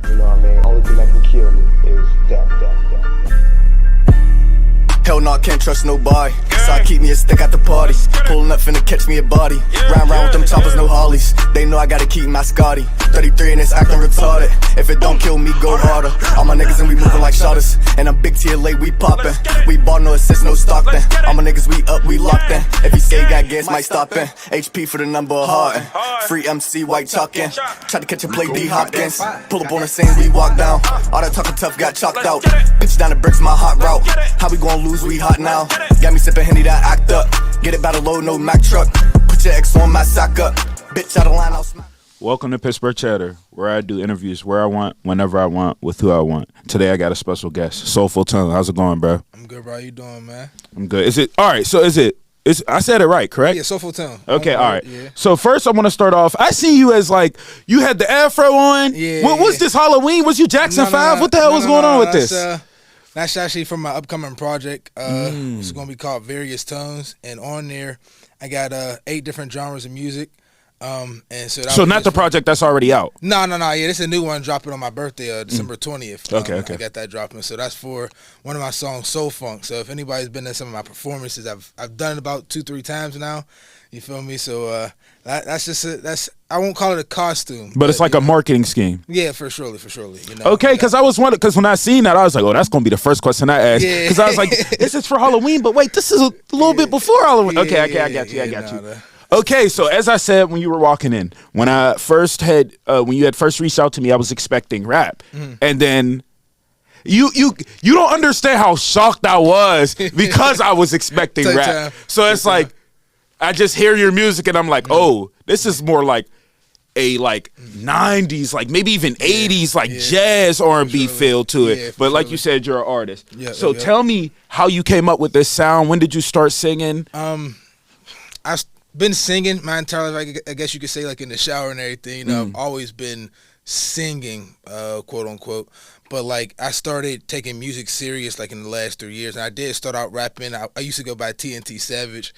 You know what I mean? Only thing that can kill me is death. Hell no, I can't trust nobody. So I keep me a stick at the party. Pulling up finna catch me a body. Round with them choppers, no Harleys. They know I gotta keep my Scotty. 33 and it's acting retarded. If it don't kill me, go harder. All my niggas and we moving like shotters. And I'm big TLA, we poppin'. We bought no assist, no Stockton. All my niggas, we up, we locked in. If he say got gas, might stop in. HP for the number of Harden. Free MC, white chalkin'. Tried to catch a play, D Hopkins. Pull up on the scene, we walk down. All that talking tough got chalked out. Bitch down the bricks, my hot route. How we gon' lose? We hot now. Got me sippin' Henny, that act up. Get it by the load, no Mack truck. Put your ex on my sack up. Bitch out of line, I'll smack. Welcome to Pittsburgh Chatter, where I do interviews where I want, whenever I want, with who I want. Today I got a special guest, SoulfulTone. How's it going, bro? I'm good, bro. How you doing, man? I'm good. Is it all right? So I said it right, correct? Yeah, SoulfulTone. Okay, all right. Yeah. So first I want to start off. I see you as like you had the afro on. Yeah. What was this Halloween? Was you Jackson 5? What the hell was going on with this? That's actually from my upcoming project. It's going to be called Various Tones, and on there I got 8 different genres of music. And so not the project that's already out. No. Yeah, this is a new one dropping on my birthday, December 20th. Okay. I got that dropping. So that's for one of my songs, Soul Funk. So if anybody's been to some of my performances, I've done it about 2-3 times now. You feel me? So that's just I won't call it a costume, but it's like a marketing scheme. Yeah, for surely. You know. Okay, because I was wondering, because when I seen that, I was like, oh, that's gonna be the first question I asked. Because I was like, this is for Halloween, but wait, this is a little bit before Halloween. Okay, I got you. Okay, so as I said when you were walking in, when I first had, when you had first reached out to me, I was expecting rap, and then you don't understand how shocked I was because I was expecting rap. So it's like I just hear your music and I'm like, oh, this is more like a 90s, like maybe even 80s, like jazz R&B feel to it. But like you said, you're an artist. So tell me how you came up with this sound. When did you start singing? I've been singing my entire life. I guess you could say like in the shower and everything. You know, I've always been singing, quote unquote. But like I started taking music serious like in the last 3 years, and I did start out rapping. I used to go by TNT Savage,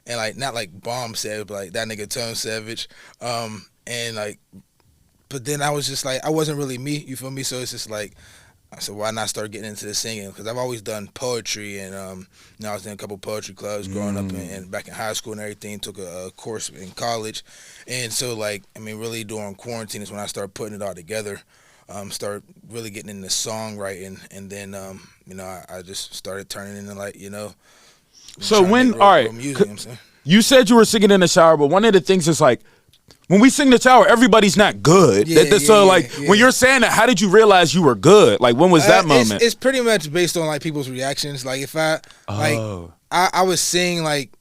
and like not like Bomb Savage, but like that nigga Tone Savage, and like, but then I was just like I wasn't really me. You feel me? So it's just like. I said, why not start getting into the singing? Because I've always done poetry, and I was in a couple poetry clubs growing up and back in high school and everything. Took a course in college, and so like really during quarantine is when I started putting it all together. Start really getting into songwriting, and then I just started turning into So when all right, music, you said you were singing in the shower, but one of the things is like. When we sing the shower, everybody's not good. When you're saying that, how did you realize you were good? Like, when was that moment? It's pretty much based on like people's reactions. Like, if I was singing like,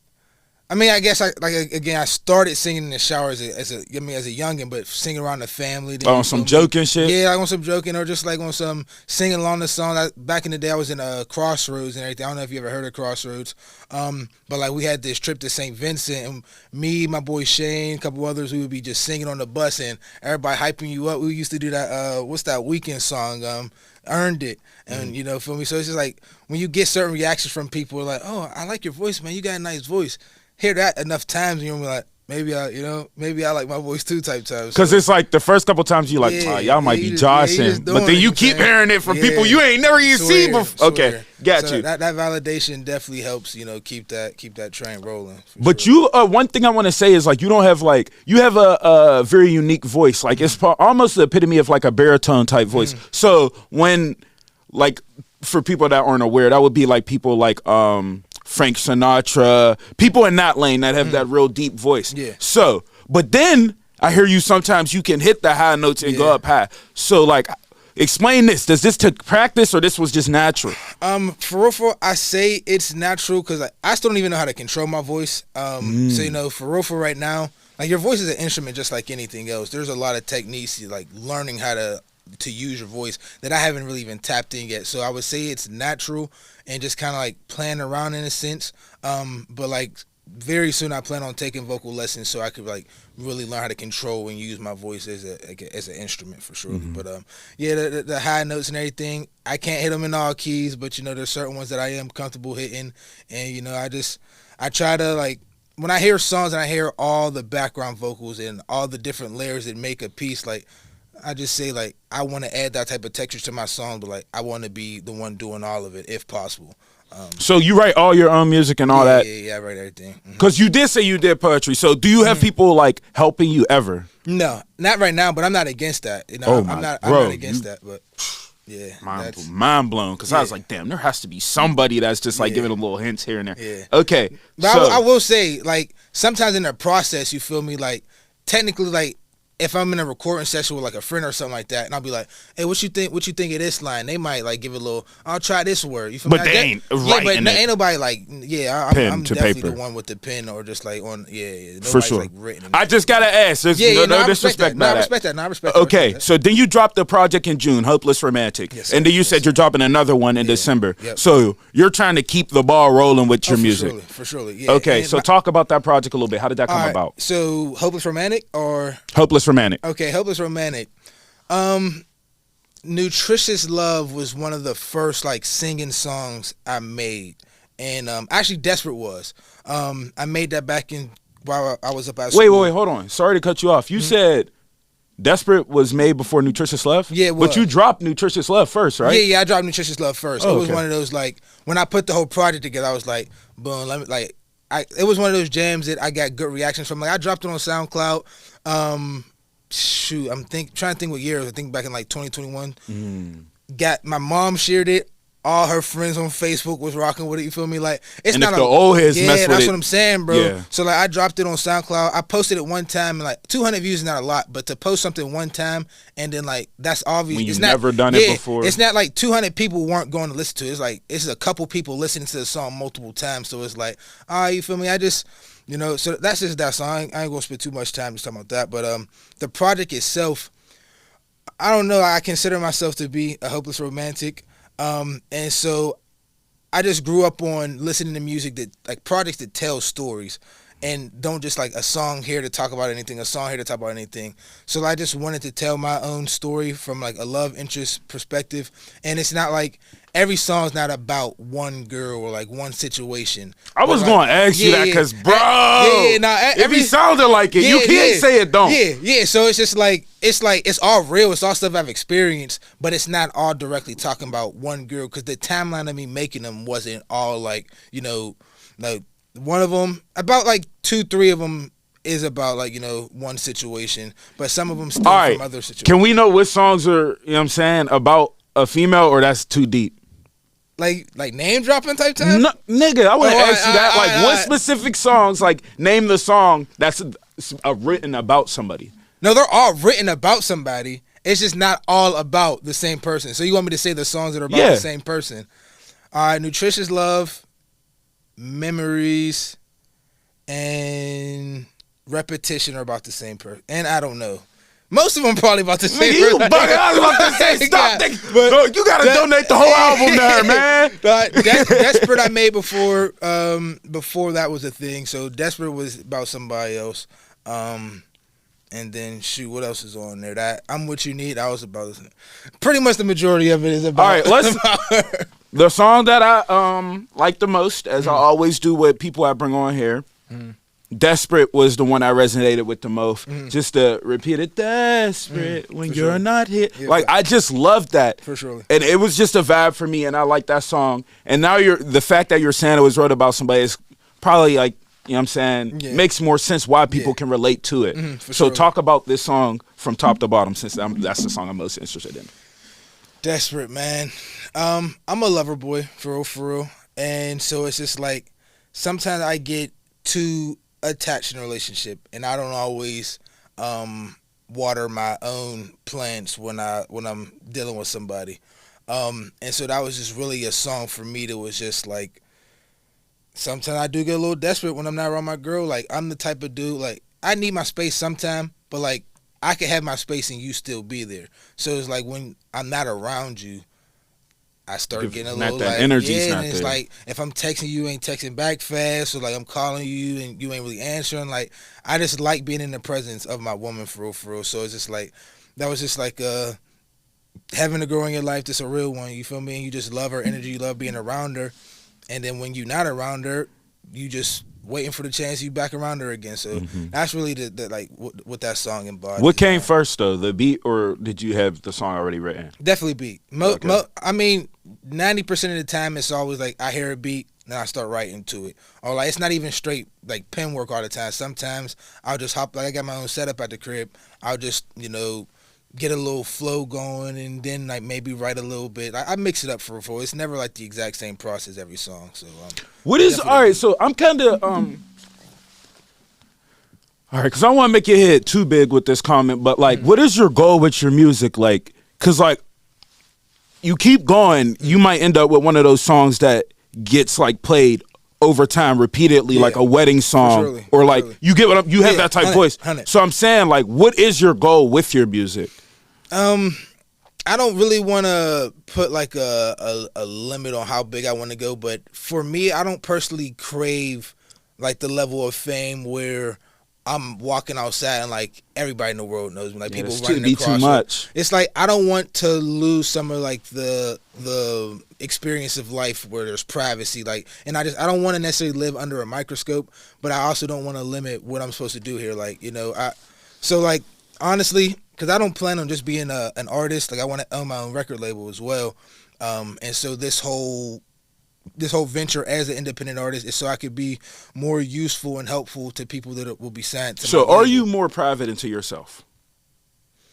I guess I started singing in the shower as a youngin', but singing around the family. On some joking shit? Yeah, like on some joking, or just like on some singing along the song. Back in the day, I was in Crossroads and everything. I don't know if you ever heard of Crossroads. But like we had this trip to St. Vincent, and me, my boy Shane, a couple others, we would be just singing on the bus and everybody hyping you up. We used to do that, what's that Weekend song? Earned It. And feel me? So it's just like when you get certain reactions from people like, oh, I like your voice, man. You got a nice voice. Hear that enough times and you're gonna be like, maybe I like my voice too type times. Because it's like the first couple times you like, y'all might be joshing. But then you keep hearing it from people you ain't never even seen before. Okay, got you. That validation definitely helps, keep that train rolling. But you, one thing I want to say is like you don't have like, you have a very unique voice. Like it's almost the epitome of like a baritone type voice. So when like, for people that aren't aware, that would be like people like, Frank Sinatra, people in that lane that have that real deep voice. Yeah. So, but then I hear you sometimes you can hit the high notes and go up high. So like, explain this. Does this take practice or this was just natural? For real, I say it's natural because I still don't even know how to control my voice. So, for real right now, like your voice is an instrument just like anything else. There's a lot of techniques, like learning how to use your voice that I haven't really even tapped in yet. So I would say it's natural and just kind of like playing around in a sense. But like very soon I plan on taking vocal lessons so I could like really learn how to control and use my voice as an instrument for sure. But the high notes and everything, I can't hit them in all keys, but there's certain ones that I am comfortable hitting. And I try to like, when I hear songs and I hear all the background vocals and all the different layers that make a piece, like I just say like I want to add that type of texture to my song, but like I want to be the one doing all of it if possible. So you write all your own music and all that? Yeah, I write everything. Because you did say you did poetry. So do you have people like helping you ever? No, not right now, but I'm not against that. You know, Oh, I'm not against that, but yeah, Mind blown. Because I was like, damn, there has to be somebody that's just like giving a little hints here and there. Yeah. Okay. But so, I will say, like, sometimes in the process, you feel me, like, technically, like, if I'm in a recording session with like a friend or something like that, and I'll be like, "Hey, what you think of this line?" They might like give it a little, "I'll try this word." You feel but me? they ain't but writing it. ain't nobody like, I'm Pen to definitely paper. the one with the pen or just like on, Nobody's, For sure. like, written. I just gotta ask. There's no disrespect. I respect that. I respect that. Okay, so then you dropped the project in June, Hopeless Romantic, Yes, and then you said you're dropping another one in December. Yep. So you're trying to keep the ball rolling with your music. For sure. Yeah. Okay, And so talk about that project a little bit. How did that come all right, about? So Hopeless Romantic or Hopeless Romantic. okay, Hopeless Romantic. Nutritious Love was one of the first like singing songs I made, and actually Desperate was. I made that back in while I was up at school. Wait, hold on. Sorry to cut you off. You said Desperate was made before Nutritious Love? Yeah, it but was. you dropped Nutritious Love first, right? Yeah, I dropped Nutritious Love first. Oh, it was okay. one of those like when I put the whole project together, I was like, boom, it was one of those jams that I got good reactions from. Like I dropped it on SoundCloud. I'm trying to think what year it was. I think back in like 2021. Got my mom shared it. All her friends on Facebook was rocking with it. You feel me? Like it's And not if the old heads mess with that's it, what I'm saying, bro. yeah. So like I dropped it on SoundCloud. I posted it one time, and like 200 views is not a lot, but to post something one time and then like that's obvious. When you've it's not, never done it before. It's not like 200 people weren't going to listen to it. It's like it's a couple people listening to the song multiple times. So it's like, you feel me? I just. So that's just that song. I ain't gonna spend too much time just talking about that. But the project itself, I don't know. I consider myself to be a hopeless romantic, and so I just grew up on listening to music that like projects that tell stories, and don't just like a song here to talk about anything, a song here to talk about anything. So I just wanted to tell my own story from like a love interest perspective, and it's not like every song's not about one girl or like one situation. I was like, going to ask you that because, bro, if he sounded like it, you can't say it don't. Yeah. So it's just like it's all real. It's all stuff I've experienced, but it's not all directly talking about one girl because the timeline of me making them wasn't all like like one of them about like 2-3 of them is about like one situation, but some of them still from other situations. Can we know what songs are what I'm saying about a female, or that's too deep? Like name dropping type time? No, nigga, I want to ask you that. Like what specific songs? Like name the song that's written about somebody. No, they're all written about somebody. It's just not all about the same person. So you want me to say the songs that are about the same person? All right, Nutritious Love, Memories, and Repetition are about the same person. And I don't know. Most of them probably about the same person. I was about to say, stop. You got to donate the whole album there, man. Desperate I made before that was a thing. So Desperate was about somebody else. And then what else is on there? That I'm What You Need. I was about pretty much the majority of it is about. All right, the song that I like the most, as I always do with people I bring on here. Desperate was the one I resonated with the most. Just to repeat it, desperate when you're not here. Yeah, like I just loved that. For sure. And it was just a vibe for me, and I like that song. And now the fact that you're saying it was wrote about somebody is probably like, what I'm saying, makes more sense why people can relate to it. So talk about this song from top to bottom, since that's the song I'm most interested in. Desperate, man. I'm a lover boy, for real. And so it's just like sometimes I get too attached in a relationship, and I don't always water my own plants when I'm dealing with somebody. And so that was just really a song for me that was just like, sometimes I do get a little desperate when I'm not around my girl. Like I'm the type of dude, like I need my space sometime, but like I can have my space and you still be there. So it's like when I'm not around you, I start getting a little that like, energy's not and it's there. like if I'm texting you, ain't texting back fast, or like I'm calling you and you ain't really answering. Like I just like being in the presence of my woman for real. So it's just like that was just like having a girl in your life that's a real one. You feel me? And you just love her energy, you love being around her, and then when you're not around her, you just waiting for the chance you back around her again. So that's really the like what that song embodies. What came first though, the beat or did you have the song already written? Definitely beat. I mean, 90% of the time it's always like I hear a beat, then I start writing to it. Or like it's not even straight like pen work all the time. Sometimes I'll just hop, like I got my own setup at the crib. I'll just, get a little flow going and then like maybe write a little bit. I mix it up for it's never like the exact same process every song. So what is all right, so I'm kind of all right, because I don't want to make your head too big with this comment, but like what is your goal with your music? Like, because like you keep going, you might end up with one of those songs that gets like played over time repeatedly, like a wedding song, or like you get what you have that type voice. 100. So I'm saying, like, what is your goal with your music? I don't really want to put like a limit on how big I want to go, but for me, I don't personally crave like the level of fame where I'm walking outside and like everybody in the world knows me. Like people running across. Too much. It's like I don't want to lose some of like the experience of life where there's privacy. Like, and I don't want to necessarily live under a microscope, but I also don't want to limit what I'm supposed to do here. Like, so like honestly, because I don't plan on just being an artist. Like I want to own my own record label as well. And so this whole venture as an independent artist is so I could be more useful and helpful to people that will be signed to. So are you more private into yourself?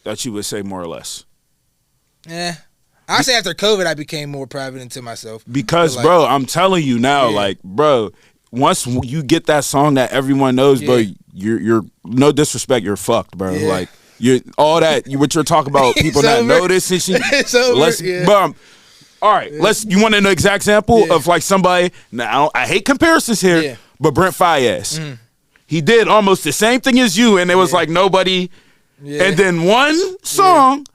That you would say more or less? Yeah. I say after COVID, I became more private into myself. Because, like, bro, I'm telling you now, like, bro, once you get that song that everyone knows, bro, you're no disrespect, you're fucked, bro. Yeah. Like, all that, what you're talking about, people not notice and shit. It's over. Bro, all right, you want an exact example of like somebody, now I hate comparisons here, but Brent Faiyaz. He did almost the same thing as you, and it was like nobody, and then one song,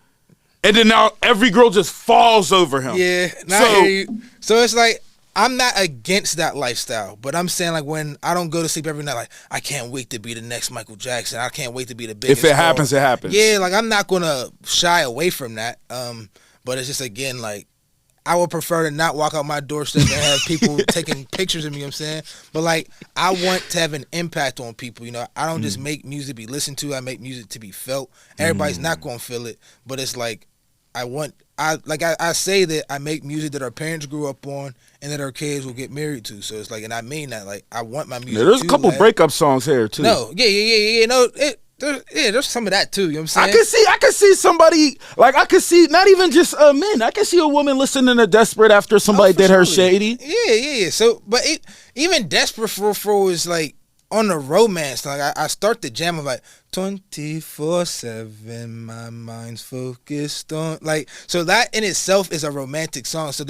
and then now every girl just falls over him. Yeah, so it's like, I'm not against that lifestyle, but I'm saying like when I don't go to sleep every night, like I can't wait to be the next Michael Jackson. I can't wait to be the biggest. If it happens, it happens. Yeah, like I'm not gonna shy away from that. But it's just again like I would prefer to not walk out my doorstep and have people taking pictures of me. You know what I'm saying, but like I want to have an impact on people. I don't just make music to be listened to. I make music to be felt. Everybody's not gonna feel it, but it's like I say that I make music that our parents grew up on and that our kids will get married to. So it's like, and I mean that, like, I want my music. There's a couple breakup songs here too. No, no, there's some of that too. You know what I'm saying? I can see somebody, like, I could see not even just men. I can see a woman listening to Desperate after somebody did her shady. Yeah. So, but even Desperate for is like on the romance. Like I start the jam of like 24/7, my mind's focused on, like, so that in itself is a romantic song. So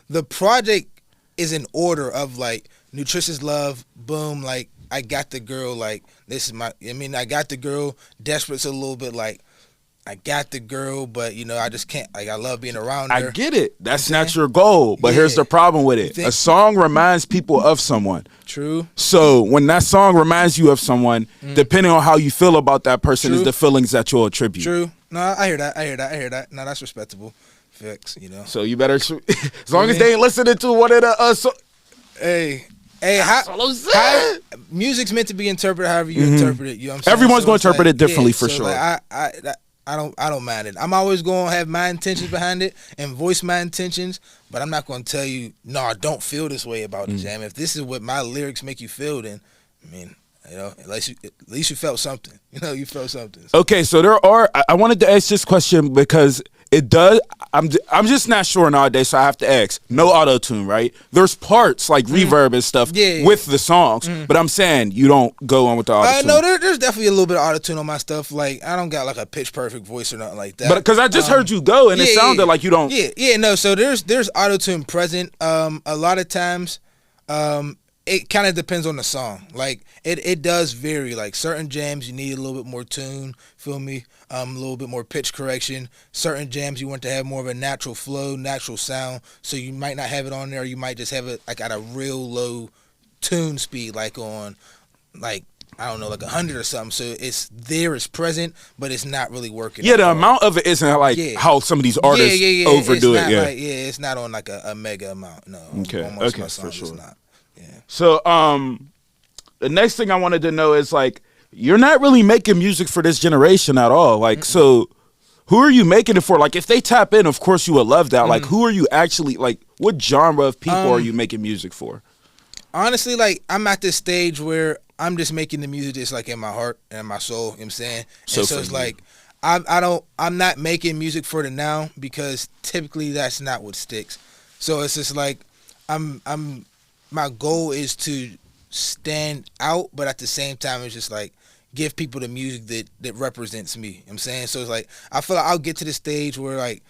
the project is in order of like Nutritious Love, boom, like I got the girl, like this is I got the girl. Desperate's a little bit like I got the girl, but I just can't, like, I love being around her. I get it. That's not your goal, but here's the problem with it. A song reminds people of someone. True. So when that song reminds you of someone, depending on how you feel about that person is the feelings that you'll attribute. True. No, I hear that. No, that's respectable. Fix, So you better, as long as they ain't listening to one of the, Hey, how music's meant to be interpreted however you interpret it. You know what I'm saying? Everyone's going to interpret it differently for sure. Like, I don't mind it. I'm always going to have my intentions behind it and voice my intentions, but I'm not going to tell you, no, I don't feel this way about the jam. If this is what my lyrics make you feel, then, I mean, at least you felt something. You felt something. So. Okay, so I wanted to ask this question because it does, I'm just not sure nowadays, so I have to ask. No auto-tune, right? There's parts like reverb and stuff with the songs, but I'm saying you don't go on with the auto-tune. No, there's definitely a little bit of auto-tune on my stuff. Like, I don't got like a pitch-perfect voice or nothing like that. But because I just heard you go, and it sounded like you don't. No, so there's auto-tune present. A lot of times, it kind of depends on the song. Like, it does vary. Like, certain jams, you need a little bit more tune, feel me? A little bit more pitch correction. Certain jams, you want to have more of a natural flow, natural sound. So you might not have it on there. You might just have it, like, at a real low tune speed, like on, like, I don't know, like 100 or something. So it's present, but it's not really working. Yeah, the amount of it isn't like how some of these artists overdo it. It's not on like a mega amount. No. Okay, on most of my for songs, sure. It's not. Yeah. So, the next thing I wanted to know is like, you're not really making music for this generation at all. Like, so who are you making it for? Like, if they tap in, of course you would love that. Like, who are you actually, like, what genre of people are you making music for? Honestly, like, I'm at this stage where I'm just making the music that's like in my heart and my soul, you know what I'm saying? So it's like, I'm not making music for the now because typically that's not what sticks. So it's just like, my goal is to stand out, but at the same time, it's just like, give people the music that represents me. You know what I'm saying? So it's like, I feel like I'll get to the stage where like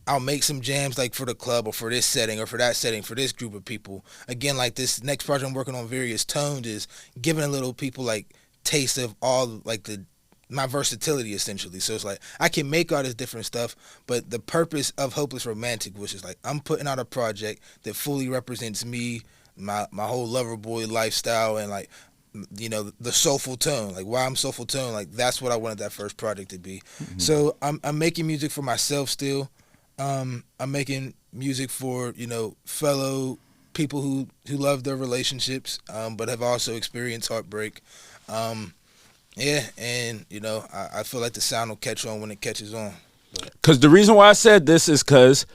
I'll make some jams like for the club or for this setting or for that setting for this group of people. Again, like this next project I'm working on, Various Tones, is giving a little people like taste of all like my versatility essentially. So it's like I can make all this different stuff, but the purpose of Hopeless Romantic was just like I'm putting out a project that fully represents me, my whole lover boy lifestyle, and like, you know, the soulful tone, like why I'm soulful tone, like that's what I wanted that first project to be. So I'm making music for myself still. I'm making music for, you know, fellow people who love their relationships, but have also experienced heartbreak. Yeah, and you know, I feel like the sound will catch on when it catches on. Because the reason why I said this is because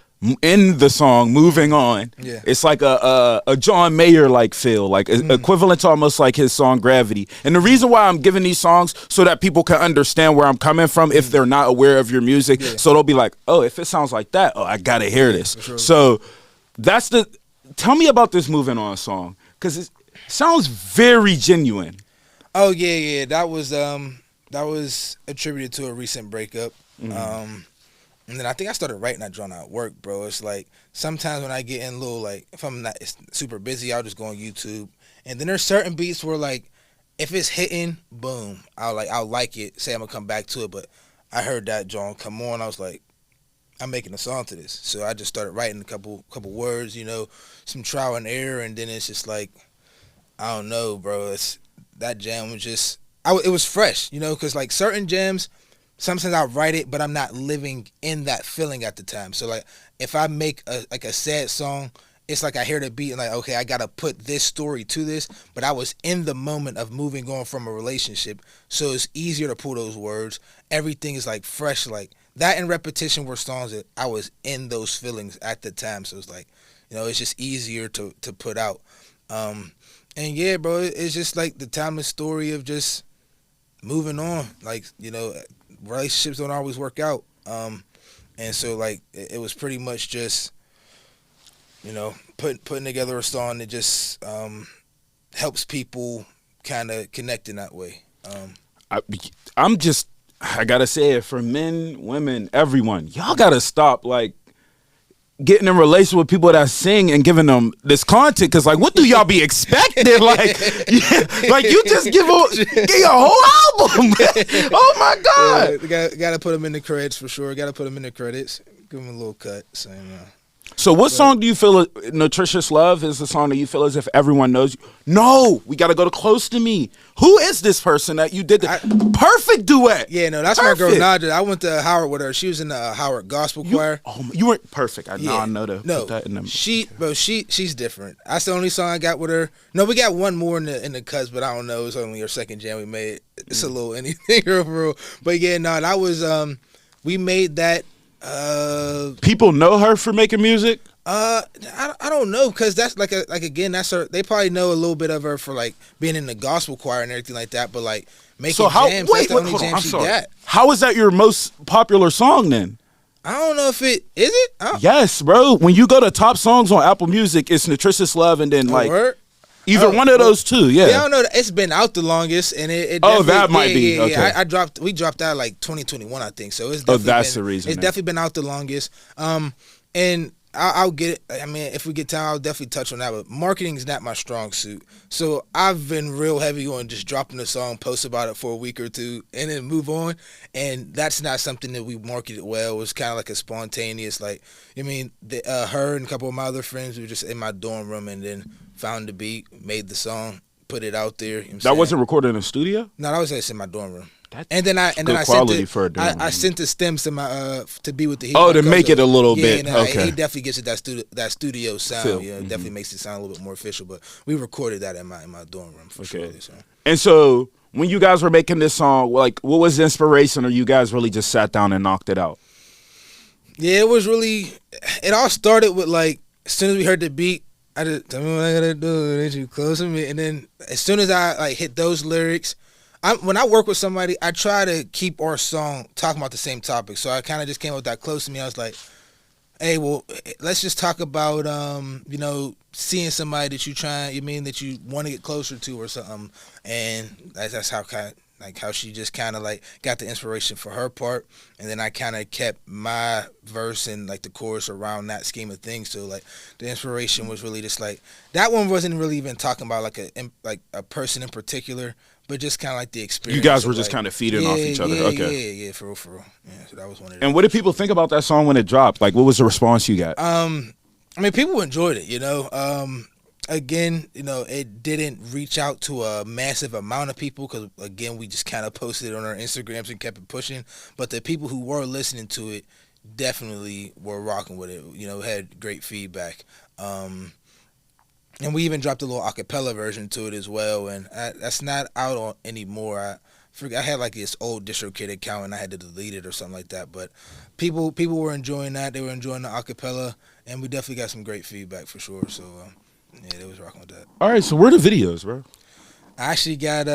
in the song "Moving On," it's like a John Mayer like feel, like equivalent to almost like his song "Gravity." And the reason why I'm giving these songs so that people can understand where I'm coming from if they're not aware of your music, so they'll be like, "Oh, if it sounds like that, oh, I gotta hear this." Sure. So that's the. Tell me about this "Moving On" song because it sounds very genuine. Oh yeah, that was attributed to a recent breakup. And then I think I started writing that drawing out work, bro. It's like sometimes when I get in a little, like, if I'm not super busy, I'll just go on YouTube. And then there's certain beats where, like, if it's hitting, boom, I'll like it, say I'm gonna come back to it. But I heard that drawing come on, I was like, I'm making a song to this. So I just started writing a couple words, you know, some trial and error, and then it's just like, I don't know, bro. That jam was just, it was fresh, you know, because like certain jams, sometimes I write it, but I'm not living in that feeling at the time. So like, if I make a sad song, it's like I hear the beat and like, okay, I gotta put this story to this. But I was in the moment of moving on from a relationship, so it's easier to pull those words. Everything is like fresh, like that. And Repetition were songs that I was in those feelings at the time, so it's like, you know, it's just easier to put out. And yeah, bro, it's just like the timeless story of just moving on. Like, you know, relationships don't always work out. And so like it was pretty much just, you know, putting together a song that just helps people kind of connect in that way. I gotta say it for men, women, everyone. Y'all gotta stop like getting in relation with people that sing and giving them this content, because like, what do y'all be expecting? Like, like you just give a whole album. Oh my god! Yeah, gotta put them in the credits for sure. Gotta put them in the credits. Give them a little cut. So what song do you feel Nutritious Love is the song that you feel as if everyone knows you? No, we got to go to Close to Me. Who is this person that you did the perfect duet? Yeah, no, that's perfect. My girl Nadia. I went to Howard with her. She was in the Howard Gospel Choir. Oh, you weren't perfect. I know to no, put that in them. She's different. That's the only song I got with her. No, we got one more in the cuts, but I don't know. It's only our second jam we made. It's a little anything real. But yeah, no, that was we made that. People know her for making music. I don't know, because that's like again, that's her. They probably know a little bit of her for like being in the gospel choir and everything like that. But like making jams, that's the only jam she got. How is that your most popular song then? I don't know if it is it. Yes, bro. When you go to top songs on Apple Music, it's Nutritious Love, and then like. Either one of those two, yeah. Yeah, I don't know. It's been out the longest, and it that might be. Okay. Yeah, we dropped that like 2021, I think. So it's definitely that's the reason. It's definitely been out the longest. And I'll get it. I mean, if we get time, I'll definitely touch on that. But marketing is not my strong suit, so I've been real heavy on just dropping a song, post about it for a week or two, and then move on. And that's not something that we marketed well. It was kind of like a spontaneous, like, I mean, her and a couple of my other friends were just in my dorm room, and then found the beat, made the song, put it out there. You know that wasn't recorded in a studio? No, that was just in my dorm room. And then I good sent quality for a demo. I sent the stems to my to be with the heat. Oh, to make it a little bit. And, okay. He definitely gives it that studio sound. Feel. You know, it definitely makes it sound a little bit more official. But we recorded that in my dorm room for sure. So. And so when you guys were making this song, like, what was the inspiration, or you guys really just sat down and knocked it out? Yeah, it was really. It all started with, like, as soon as we heard the beat, I just tell me what I gotta do, ain't you close to me? And then as soon as I like hit those lyrics. When I work with somebody, I try to keep our song talking about the same topic. So I kind of just came up with that close to me. I was like, hey, well, let's just talk about, you know, seeing somebody that that you want to get closer to or something. And that's how how she just kind of like got the inspiration for her part. And then I kind of kept my verse and like the chorus around that scheme of things. So like the inspiration was really just like, that one wasn't really even talking about like a person in particular, but just kind of like the experience. You guys were just kind of feeding off each other. Okay. Yeah, for real. Yeah, so that was one of them. And what did people think about that song when it dropped? Like, what was the response you got? I mean, people enjoyed it, you know. Again, you know, it didn't reach out to a massive amount of people because, again, we just kind of posted it on our Instagrams and kept it pushing. But the people who were listening to it definitely were rocking with it, you know, had great feedback. And we even dropped a little acapella version to it as well, and that's not out on anymore. I had like this old DistroKid account, and I had to delete it or something like that. But people were enjoying that. They were enjoying the acapella, and we definitely got some great feedback for sure. So yeah, they was rocking with that. All right, so where are the videos, bro? I actually got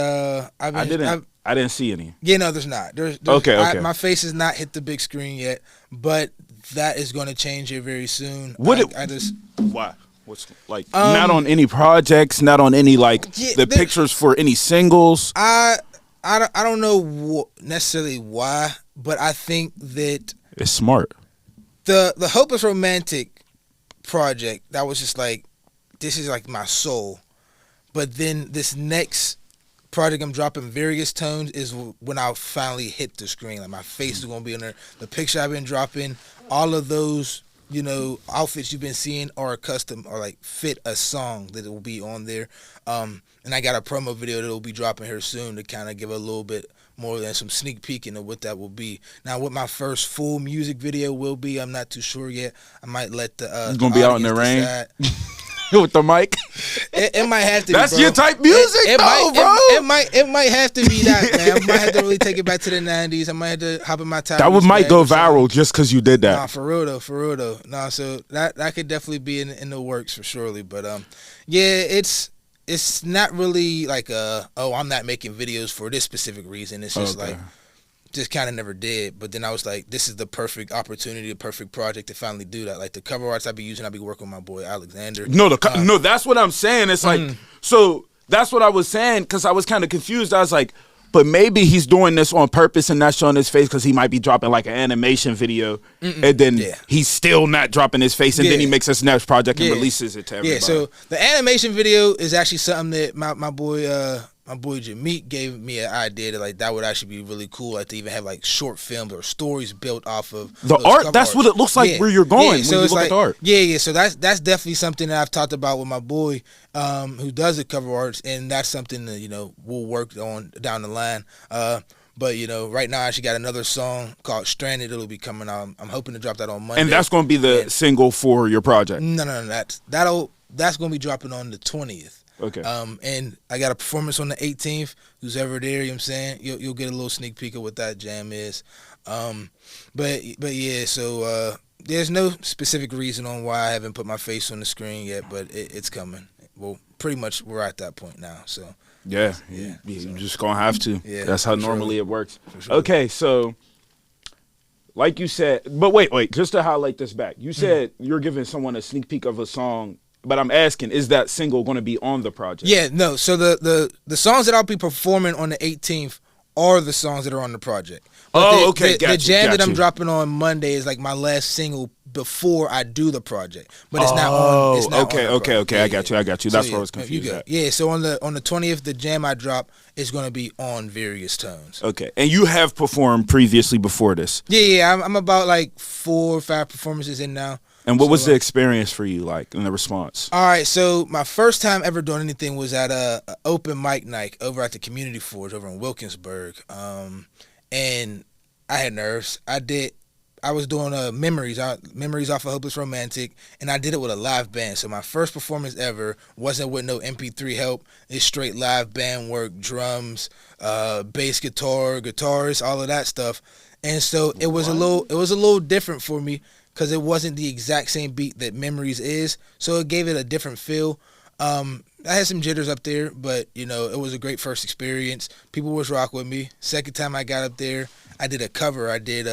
I didn't see any. Yeah, no, there's not. There's okay. My face has not hit the big screen yet, but that is going to change here very soon. Why? What's like not on any projects, not on any the pictures for any singles. I don't know necessarily why, but I think that it's smart. The Hopeless Romantic project, that was just like, this is like my soul. But then this next project I'm dropping, Various Tones, is when I finally hit the screen. Like my face is gonna be on there. The picture I've been dropping, all of those, you know, outfits you've been seeing are custom or like fit a song that will be on there. And I got a promo video that will be dropping here soon to kind of give a little bit more than some sneak peek into what that will be. Now, what my first full music video will be, I'm not too sure yet. I might let the it's gonna be out in the rain with the mic. It might have to. That's be, bro. your type music, bro. It might have to be that, man. I might have to really take it back to the '90s. I might have to hop in my time. That might go viral just because you did that. Nah, for real though. Nah, so that could definitely be in the works for surely. But yeah, it's not really like I'm not making videos for this specific reason. It's just like, just kind of never did. But then I was like, this is the perfect opportunity, the perfect project to finally do that. Like the cover arts I be using, I be working with my boy Alexander. No, that's what I'm saying. It's like, so that's what I was saying, because I was kind of confused. I was like, but maybe he's doing this on purpose and not showing his face because he might be dropping like an animation video, and then he's still not dropping his face, and then he makes his next project and releases it to everybody. Yeah, so the animation video is actually something that my boy Jameek gave me an idea that like that would actually be really cool, like to even have like short films or stories built off of the art. That's what it looks like where you're going when you look at the art. Yeah. So that's definitely something that I've talked about with my boy who does the cover arts, and that's something that, you know, we'll work on down the line. But, you know, right now I actually got another song called Stranded. It'll be coming out. I'm hoping to drop that on Monday. And that's going to be the single for your project? No. That's going to be dropping on the 20th. Okay. And I got a performance on the 18th. Who's ever there, you know what I'm saying? You'll get a little sneak peek of what that jam is. But yeah, so there's no specific reason on why I haven't put my face on the screen yet, but it's coming. Well, pretty much we're at that point now, so. Yeah, you're just gonna have to. Yeah, that's how normally it works. Sure. Okay, so like you said, but wait, just to highlight this back, you said you're giving someone a sneak peek of a song, but I'm asking, is that single going to be on the project? Yeah, no. So the songs that I'll be performing on the 18th are the songs that are on the project. But okay. The jam that I'm dropping on Monday is like my last single before I do the project, but it's not on. It's not okay. on the Okay. I got you. That's where I was confused at. Yeah, so on the 20th, the jam I drop is going to be on Various Tones. Okay, and you have performed previously before this. Yeah. I'm about like 4 or 5 performances in now. And what was the experience for you like and the response? All right, so my first time ever doing anything was at a open mic night over at the Community Forge over in Wilkinsburg, and I had nerves. I was doing memories off of Hopeless Romantic, and I did it with a live band. So my first performance ever wasn't with no MP3 help. It's straight live band work, drums, bass guitar, guitars, all of that stuff. And so it was a little different for me because it wasn't the exact same beat that Memories is. So it gave it a different feel. I had some jitters up there, but it was a great first experience. People was rock with me. Second time I got up there, I did a cover. I did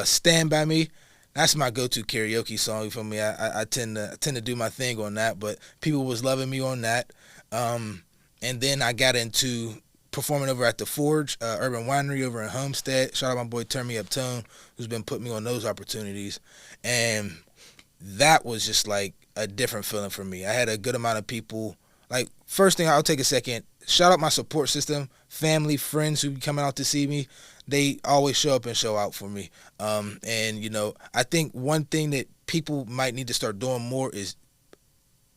Stand By Me. That's my go-to karaoke song for me. I tend to do my thing on that, but people was loving me on that. And then I got into performing over at the Forge, Urban Winery over in Homestead. Shout out my boy Turn Me Up Tone, who's been putting me on those opportunities. And that was just like a different feeling for me. I had a good amount of people. Like, first thing, I'll take a second. Shout out my support system, family, friends who be coming out to see me. They always show up and show out for me. And, I think one thing that people might need to start doing more is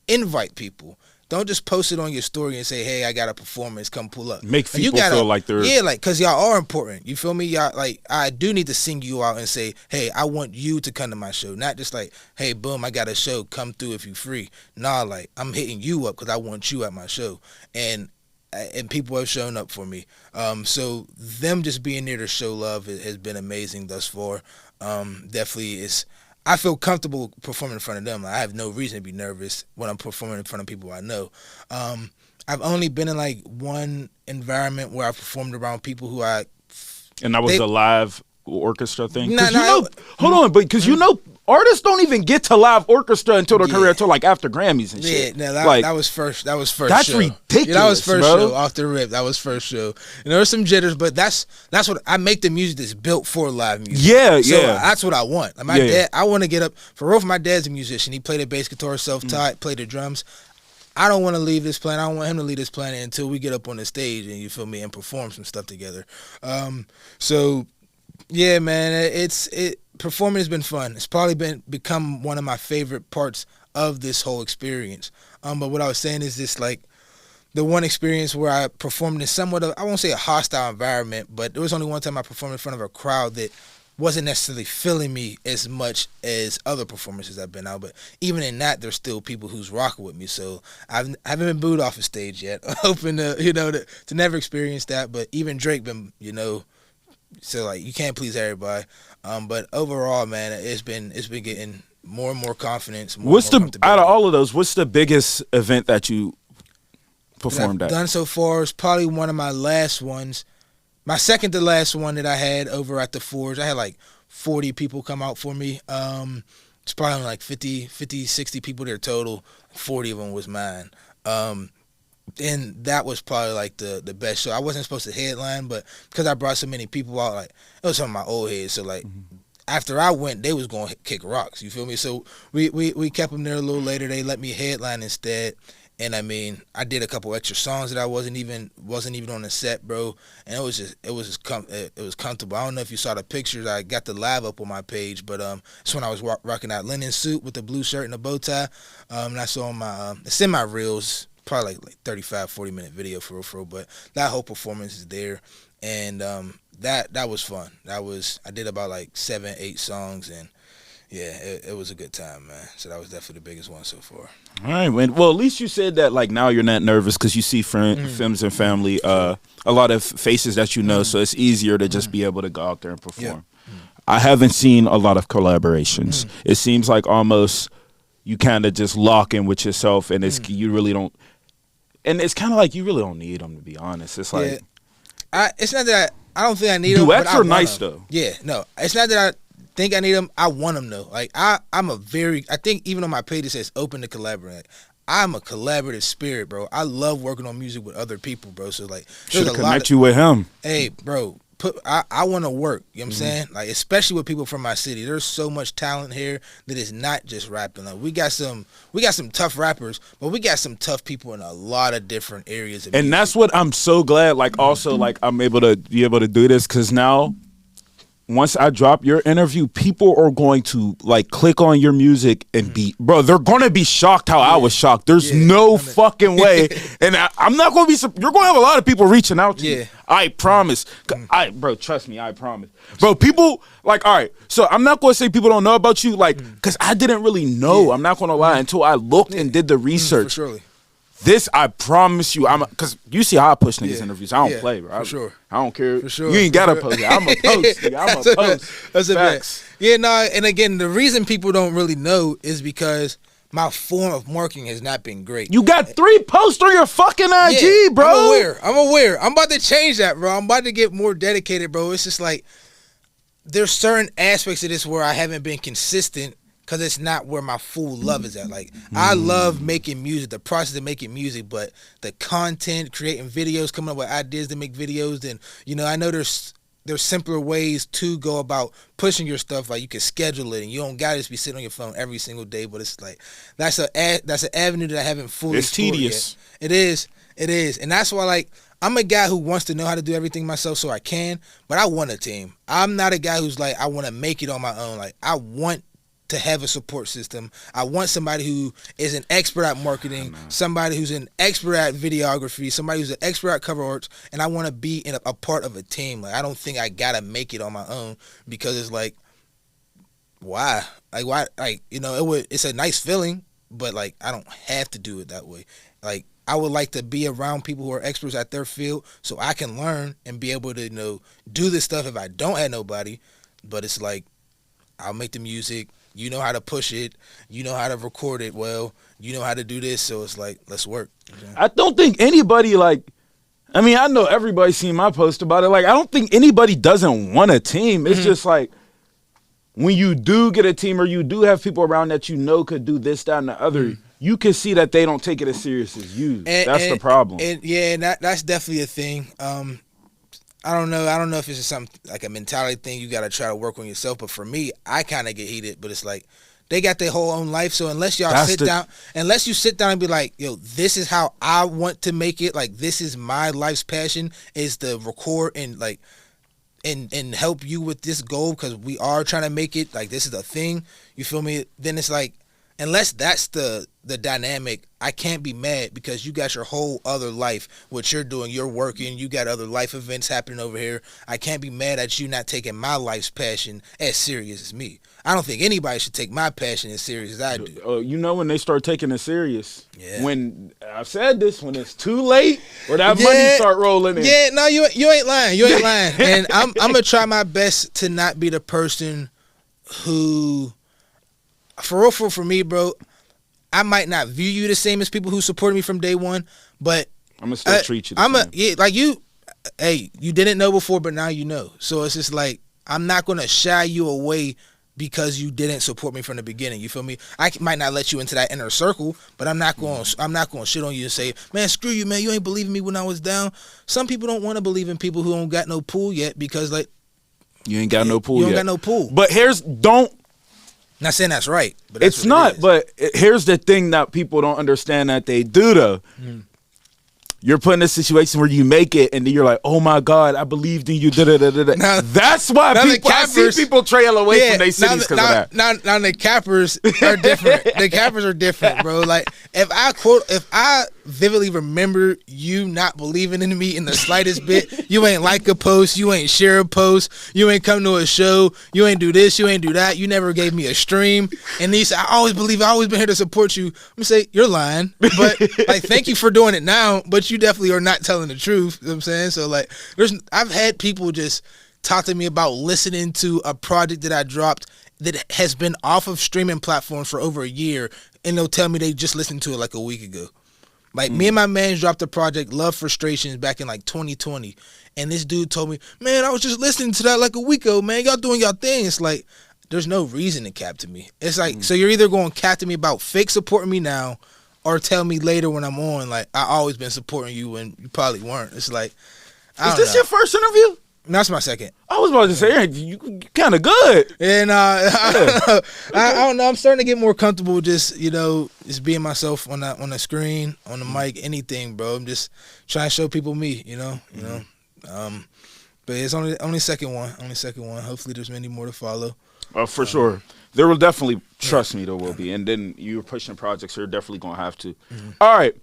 invite people. Don't just post it on your story and say, hey, I got a performance, come pull up. Make people feel like they're... Yeah, because y'all are important. You feel me? Y'all, I do need to sing you out and say, hey, I want you to come to my show. Not just like, hey, boom, I got a show, come through if you free. Nah, I'm hitting you up because I want you at my show. And people have shown up for me. So them just being there to show love has been amazing thus far. Definitely I feel comfortable performing in front of them. I have no reason to be nervous when I'm performing in front of people I know. I've only been in one environment where I performed around people who And that was a live orchestra thing? Hold on, but because artists don't even get to live orchestra until their career, until after Grammys and shit. Yeah, that was first. That was first. That's show. ridiculous. Yeah, that was first bro. show off the rip. That was first show. And there were some jitters, but that's what I make the music that's built for live music. Yeah, so yeah. That's what I want. My dad. I want to get up for real. My dad's a musician. He played the bass guitar, self-taught, played the drums. I don't want to leave this planet. I don't want him to leave this planet until we get up on the stage and you feel me and perform some stuff together. So. Yeah, man, performing has been fun. It's probably become one of my favorite parts of this whole experience. But what I was saying is this, the one experience where I performed in somewhat of, I won't say a hostile environment, but there was only one time I performed in front of a crowd that wasn't necessarily feeling me as much as other performances I've been out. But even in that, there's still people who's rocking with me. So I haven't been booed off a stage yet. Hoping to, to never experience that. But even Drake been, so you can't please everybody, but overall, man, it's been getting more and more confidence. Out of all of those? What's the biggest event that you performed at? Done so far is probably one of my last ones. My second to last one that I had over at the Forge. I had 40 people come out for me. It's probably only 50, 60 people there total. 40 of them was mine. And that was probably the best show. I wasn't supposed to headline, but because I brought so many people out, it was some of my old heads. So after I went, they was going to kick rocks. You feel me? So we kept them there a little later. They let me headline instead. And I did a couple extra songs that I wasn't even on the set, bro. And it was comfortable. I don't know if you saw the pictures. I got the live up on my page, but it's when I was rocking that linen suit with the blue shirt and the bow tie. And I saw it's in my reels. Probably 35, 40-minute video for real, but that whole performance is there, and that was fun. I did about 7, 8 songs, and yeah, it was a good time, man. So that was definitely the biggest one so far. All right, man. Well, at least you said that now you're not nervous because you see friends and family, a lot of faces that so it's easier to just be able to go out there and perform. Yeah. I haven't seen a lot of collaborations. It seems like almost you kind of just lock in with yourself, and you really don't. And it's kind of you really don't need them, to be honest. It's it's not that I don't think I need them. Duets are nice, though. Yeah, no. It's not that I think I need them. I want them, though. I think even on my page it says open to collaborate. I'm a collaborative spirit, bro. I love working on music with other people, bro. So, should connect you with him. Hey, bro, I want to work, you know what I'm saying? Like, especially with people from my city. There's so much talent here that is not just rapping. Like, we got some tough rappers, but we got some tough people in a lot of different areas of and music. that's what I'm so glad, like, also, like, I'm able to do this, because now, once I drop your interview, people are going to, like, click on your music and be, bro, they're going to be shocked how I was shocked. There's no fucking way. And I'm not going to be, you're going to have a lot of people reaching out to you. I promise. Bro, trust me, I promise. Bro, people, like, all right, so I'm not going to say people don't know about you, like, because I didn't really know, I'm not going to lie, until I looked and did the research. For surely. This, I promise you, because you see how I push niggas interviews. I don't play, bro. For sure. I don't care. For sure. You ain't got to post it. I'm a post. Nigga. I'm a post. That's a Facts. fact. Yeah, no, and again, the reason people don't really know is because my form of marketing has not been great. You got 3 posts on your fucking IG, bro. I'm aware. I'm about to change that, bro. I'm about to get more dedicated, bro. It's just like, there's certain aspects of this where I haven't been consistent, because it's not where my full love is at. Like, I love making music, the process of making music, but the content, creating videos, coming up with ideas to make videos, and, you know, I know there's simpler ways to go about pushing your stuff. Like, you can schedule it, and you don't gotta just be sitting on your phone every single day. But it's like, that's an avenue that I haven't fully explored tedious yet. It is, and that's why, like, I'm a guy who wants to know how to do everything myself so I can, but I want a team. I'm not a guy who's like, I want to make it on my own. Like, I want to have a support system. I want somebody who is an expert at marketing, somebody who's an expert at videography, somebody who's an expert at cover arts, and I want to be in a part of a team. Like, I don't think I gotta make it on my own, because it's like, why? Like, why? Like, you know, it's a nice feeling, but, like, I don't have to do it that way. Like, I would like to be around people who are experts at their field so I can learn and be able to, you know, do this stuff if I don't have nobody. But it's like, I'll make the music. You know how to push it. You know how to record it well. You know how to do this. So it's like, let's work. I don't think anybody, like, I mean, I know everybody's seen my post about it. Like, I don't think anybody doesn't want a team. It's just like, when you do get a team, or you do have people around that you know could do this, that, and the other, you can see that they don't take it as serious as you. That's the problem. And that's definitely a thing. I don't know if it's just something like a mentality thing you got to try to work on yourself. But for me, I kind of get heated. But it's like, they got their whole own life. So unless you sit down and be like, yo, this is how I want to make it. Like, this is my life's passion, is to record and, like, and help you with this goal, because we are trying to make it. Like, this is a thing. You feel me? Then it's like, unless that's the dynamic, I can't be mad, because you got your whole other life, what you're doing, you're working, you got other life events happening over here. I can't be mad at you not taking my life's passion as serious as me. I don't think anybody should take my passion as serious as I do. You know when they start taking it serious? Yeah. When, I've said this, when it's too late, or that money start rolling in. Yeah, no, you ain't lying. You ain't lying. And I'm going to try my best to not be the person who, for me, bro, I might not view you the same as people who supported me from day one, but I'm gonna still treat you the same. Like, you didn't know before, but now you know. So it's just like, I'm not gonna shy you away because you didn't support me from the beginning. You feel me? I might not let you into that inner circle, but I'm not going to shit on you and say, man, screw you, man. You ain't believing me when I was down. Some people don't want to believe in people who don't got no pool yet, because, like, you ain't got no pool yet. You don't got no pool. But Not saying that's right, but that's it's not. But here's the thing that people don't understand that they do, though. You're put in a situation where you make it, and then you're like, "Oh my God, I believed in you." Now, that's why I see people trail away from their cities because of that. Now the cappers are different. The cappers are different, bro. Like, if I vividly remember you not believing in me in the slightest bit, you ain't like a post, you ain't share a post, you ain't come to a show, you ain't do this, you ain't do that, you never gave me a stream, and these, I always been here to support you. I'm gonna say, you're lying, but, like, thank you for doing it now, but you definitely are not telling the truth. You know what I'm saying? So, like, I've had people just talk to me about listening to a project that I dropped that has been off of streaming platforms for over a year, and they'll tell me they just listened to it like a week ago. Like, me and my man dropped a project, Love Frustrations, back in, like, 2020. And this dude told me, man, I was just listening to that like a week ago, man. Y'all doing y'all thing. It's like, there's no reason to cap to me. It's like, so you're either going to cap to me about fake supporting me now, or tell me later when I'm on, like, I always been supporting you when you probably weren't. It's like, Is this your first interview? That's my second. I was about to say, you kind of good. And I don't know. I'm starting to get more comfortable just being myself on the screen, on the mic, anything, bro. I'm just trying to show people me, But it's only second one. Hopefully there's many more to follow. For sure. There will definitely, trust me, there will be. And then you're pushing projects, so you're definitely going to have to. Mm-hmm. All right.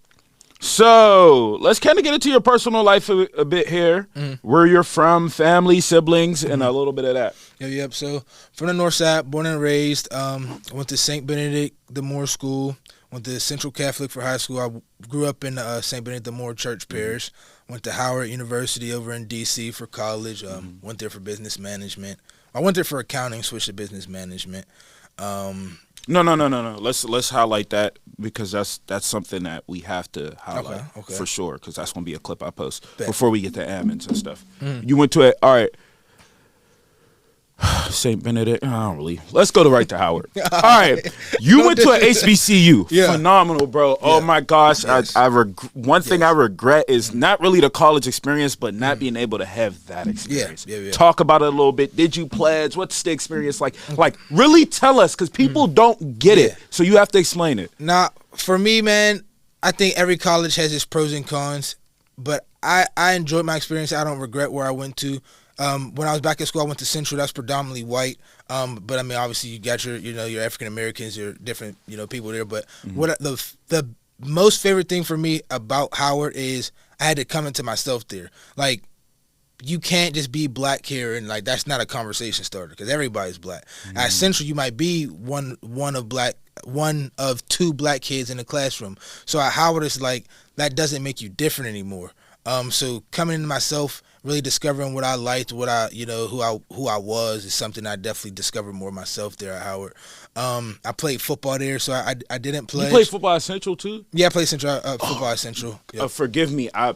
So let's kind of get into your personal life a bit here. Mm-hmm. Where you're from, family, siblings, and a little bit of that. Yep. So from the north side, born and raised. Went to St. Benedict the Moore School. Went to Central Catholic for high school. I grew up in St. Benedict the Moore Church Parish. Went to Howard University over in D.C. for college. Went there for business management. I went there for accounting, switched to business management. No. Let's highlight that because that's something that we have to highlight for sure because that's going to be a clip I post before we get to admins and stuff. You went to it. All right. St. Benedict. Let's go right to Howard. All right. You went to an HBCU. Yeah. Phenomenal, bro. Yeah. Oh, my gosh. Yes. One thing I regret is not really the college experience, but not being able to have that experience. Yeah. Talk about it a little bit. Did you pledge? What's the experience like? Like, really tell us because people don't get it. So you have to explain it. Nah, for me, man, I think every college has its pros and cons, but I enjoyed my experience. I don't regret where I went to. When I was back at school, I went to Central. That's predominantly white. But I mean, obviously, you got your African Americans, your different, people there. But what the most favorite thing for me about Howard is I had to come into myself there. Like, you can't just be black here and like that's not a conversation starter because everybody's black. At Central, you might be one of two black kids in the classroom. So at Howard, it's like that doesn't make you different anymore. So coming into myself, really discovering what I liked, what I, who I was is something I definitely discovered more myself there at Howard. I played football there, so I didn't play. You played football at Central too? Yeah, I played football at Central. Yep. Forgive me, I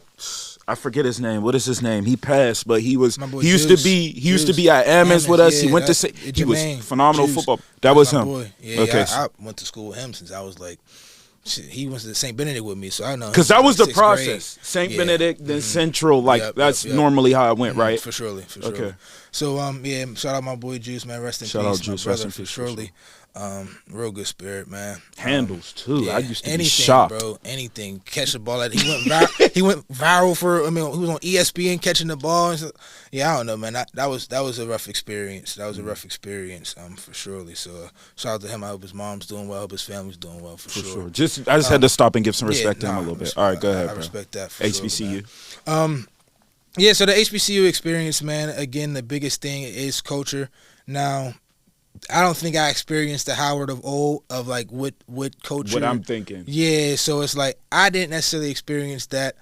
forget his name. What is his name? He passed, but he used to be at Ammons with us. He went to he was phenomenal football. That was him. Boy. Yeah, okay. I went to school with him since I was like. He went to St. Benedict with me, so I know. Because that was the process. St. Benedict, then Central. Like, that's normally how it went, right? For sure. Okay. So, shout out my boy Juice, man. Rest in peace. Shout out Juice, my brother, for surely. Real good spirit, man. Handles, too. I used to be shocked. Bro, anything. Catch the ball. He went viral for, he was on ESPN catching the ball. And so, I don't know, man. That was a rough experience. For surely. So, shout out to him. I hope his mom's doing well. I hope his family's doing well, for sure. I just had to stop and give some respect to him a little bit. All right, go ahead, bro. I respect that, for HBCU. Sure, so the HBCU experience, man, again, the biggest thing is culture. Now, I don't think I experienced the Howard of old of like what culture. What I'm thinking. Yeah, so it's like I didn't necessarily experience that.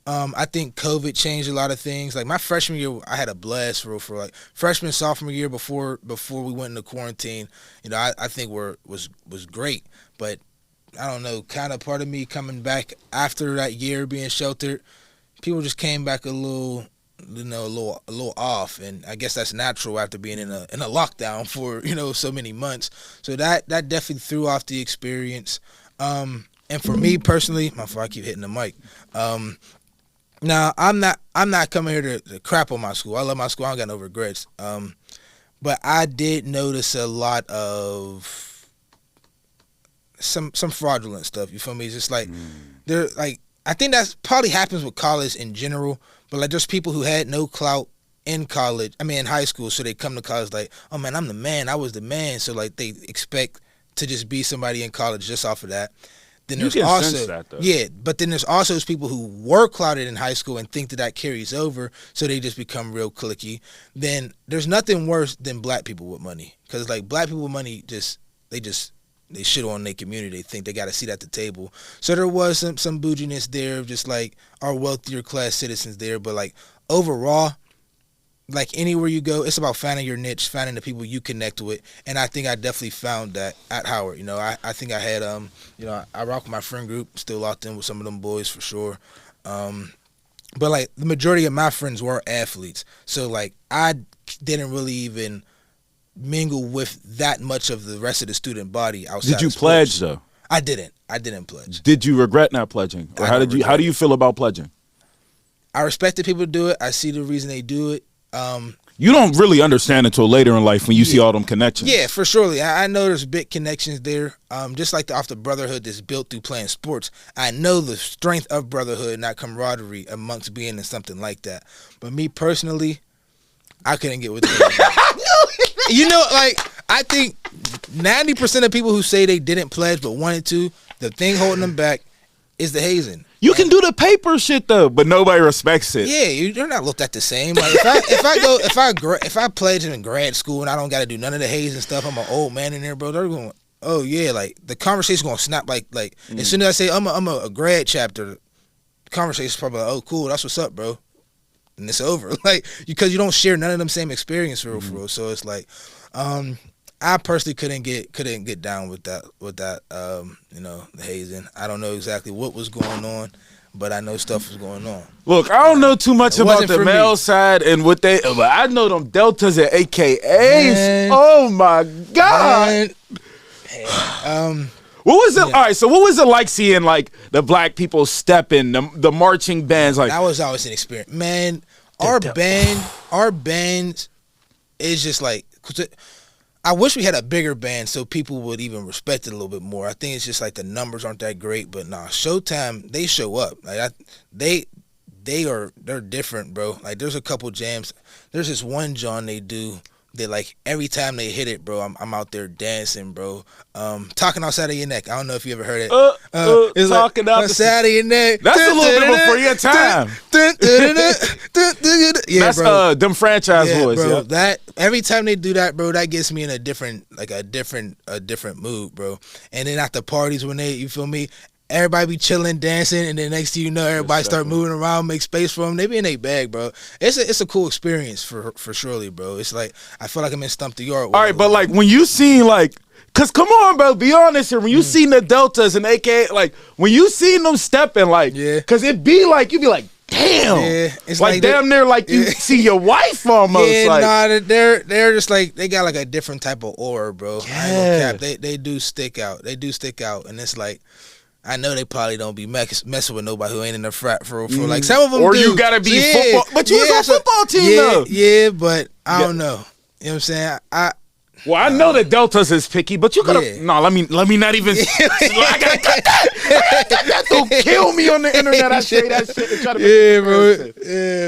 I think COVID changed a lot of things. Like my freshman year, I had a blast for like freshman, sophomore year before we went into quarantine. I think was great, but I don't know. Kind of part of me coming back after that year being sheltered, people just came back a little off, and I guess that's natural after being in a lockdown for so many months. So that definitely threw off the experience. And for me personally, I keep hitting the mic. Now I'm not coming here to crap on my school. I love my school. I don't got no regrets. But I did notice a lot of some fraudulent stuff. You feel me? It's just like they're like. I think that's probably happens with college in general, but like there's people who had no clout in high school, so they come to college like, oh man, I'm the man, I was the man, so like they expect to just be somebody in college just off of that. Then there's also that, though. But then there's also those people who were clouted in high school and think that carries over, so they just become real cliquey. Then there's nothing worse than black people with money, because like black people with money they shit on their community. They think they got a seat at the table. So there was some bouginess there of just like our wealthier class citizens there. But like overall, like anywhere you go, it's about finding your niche, finding the people you connect with. And I think I definitely found that at Howard. I think I had, I rock with my friend group, still locked in with some of them boys for sure. But like the majority of my friends were athletes. So like I didn't really even mingle with that much of the rest of the student body outside. Did you pledge though? I didn't pledge. Did you regret not pledging? Or how do you feel about pledging? I respected people to do it. I see the reason they do it. You don't really understand until later in life when you see all them connections. Yeah, for surely. I know there's big connections there. Just like off the brotherhood that's built through playing sports. I know the strength of brotherhood and that camaraderie amongst being in something like that. But me personally, I couldn't get with that. You know, like, I think 90% of people who say they didn't pledge but wanted to, the thing holding them back is the hazing. You can do the paper shit though, but nobody respects it. Yeah, you're not looked at the same. Like if I pledge in grad school and I don't got to do none of the hazing stuff, I'm an old man in there, bro. They're going, oh yeah, like the conversation's gonna snap. Like as soon as I say I'm a grad chapter, the conversation's probably like, oh cool, that's what's up, bro, and it's over. Like because you don't share none of them same experience for real. So it's like, I personally couldn't get down with that, you know, the hazing. I don't know exactly what was going on, but I know stuff was going on. Look, I don't know too much about the male side and what they, but I know them deltas and AKAs. Man, oh my God. What was it? Yeah. All right, so what was it like seeing like the black people stepping, the marching bands? Like that was always an experience, man. Our band is just like. I wish we had a bigger band so people would even respect it a little bit more. I think it's just like the numbers aren't that great, but nah, Showtime, they show up. Like they're different, bro. Like there's a couple jams. There's this one John they do that like every time they hit it, bro, I'm out there dancing, bro. Talking outside of your neck. I don't know if you ever heard it. It's talking like, outside of your neck. That's a little bit before your time. Yeah, that's bro. Them franchise boys. Bro, yeah. That every time they do that, bro, that gets me in a different mood, bro. And then at the parties when you feel me, everybody be chilling, dancing, and then next thing you know, everybody start moving around, make space for them. They be in their bag, bro. It's a cool experience for surely, bro. It's like I feel like I'm in Stump the Yard. All right, but like when you seen like, cause come on, bro, be honest here. When you seen the deltas and AKA, like when you seen them stepping, like, cause it be like you be like, damn, it's like damn near like you see your wife almost. Yeah, like, nah, they're just like they got like a different type of aura, bro. Yeah. I ain't gonna cap. They do stick out. They do stick out, and it's like. I know they probably don't be messing with nobody who ain't in the frat for like some of them. Or do. you gotta be football, but you was on football team though. Yeah, but I don't know. You know what I'm saying? Well, I know the deltas is picky, but you gotta no. Let me not even. I gotta cut that. That's gonna kill me on the internet. I say that shit and try to make